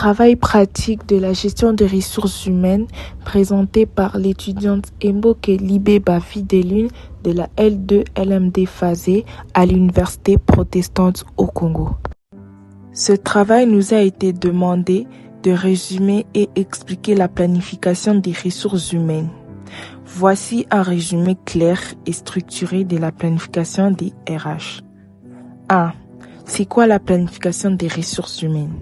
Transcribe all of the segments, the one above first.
travail pratique de la gestion des ressources humaines présenté par l'étudiante Mboke Libeba Fidelune de la L2 LMD Phasé à l'Université protestante au Congo. Ce travail nous a été demandé de résumer et expliquer la planification des ressources humaines. Voici un résumé clair et structuré de la planification des RH. 1. C'est quoi la planification des ressources humaines?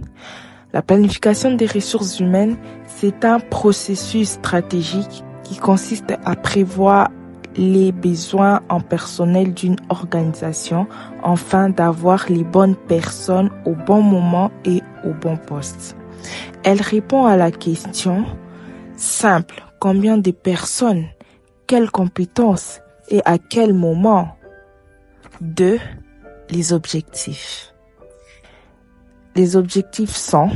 La planification des ressources humaines, c'est un processus stratégique qui consiste à prévoir les besoins en personnel d'une organisation afin d'avoir les bonnes personnes au bon moment et au bon poste. Elle répond à la question simple: combien de personnes, quelles compétences et à quel moment? 2. Les objectifs. Les objectifs sont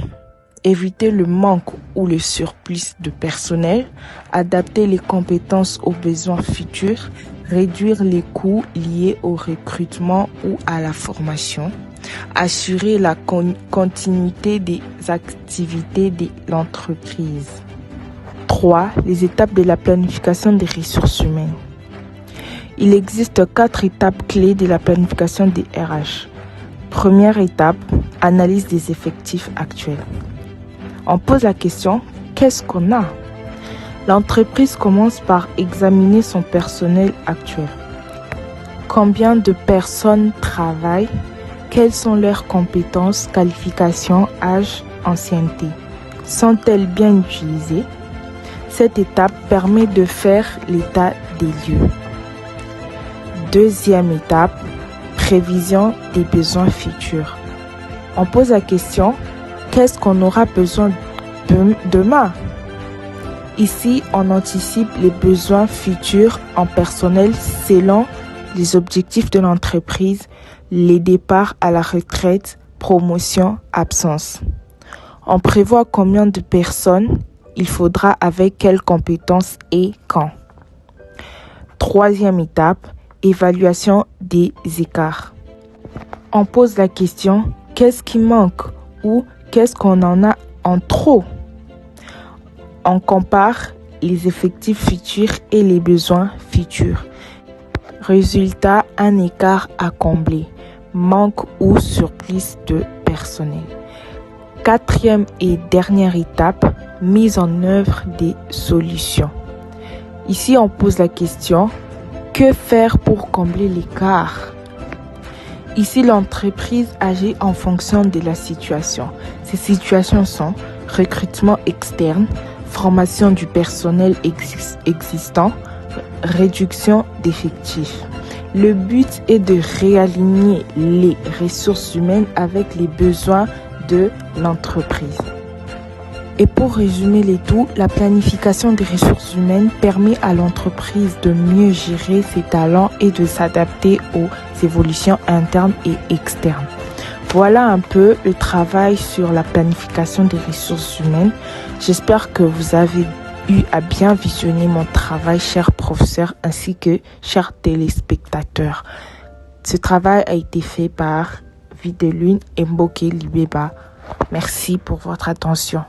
éviter le manque ou le surplus de personnel, adapter les compétences aux besoins futurs, réduire les coûts liés au recrutement ou à la formation, assurer la continuité des activités de l'entreprise. 3. Les étapes de la planification des ressources humaines. Il existe 4 étapes clés de la planification des RH. Première étape, analyse des effectifs actuels. On pose la question, qu'est-ce qu'on a? L'entreprise commence par examiner son personnel actuel. Combien de personnes travaillent? Quelles sont leurs compétences, qualifications, âge, ancienneté? Sont-elles bien utilisées? Cette étape permet de faire l'état des lieux. Deuxième étape, prévision des besoins futurs. On pose la question, qu'est-ce qu'on aura besoin demain? Ici, on anticipe les besoins futurs en personnel selon les objectifs de l'entreprise, les départs à la retraite, promotion, absence. On prévoit combien de personnes il faudra avec quelles compétences et quand. Troisième étape, évaluation des écarts. On pose la question, qu'est-ce qui manque ou qu'est-ce qu'on en a en trop? On compare les effectifs futurs et les besoins futurs. Résultat, un écart à combler, manque ou surplus de personnel. Quatrième et dernière étape, mise en œuvre des solutions. Ici, on pose la question, que faire pour combler l'écart? Ici, l'entreprise agit en fonction de la situation. Ces situations sont recrutement externe, formation du personnel existant, réduction d'effectifs. Le but est de réaligner les ressources humaines avec les besoins de l'entreprise. Et pour résumer les tout, la planification des ressources humaines permet à l'entreprise de mieux gérer ses talents et de s'adapter aux évolutions internes et externes. Voilà un peu le travail sur la planification des ressources humaines. J'espère que vous avez eu à bien visionner mon travail, chers professeurs, ainsi que chers téléspectateurs. Ce travail a été fait par Fidelune Mboke Libeba. Merci pour votre attention.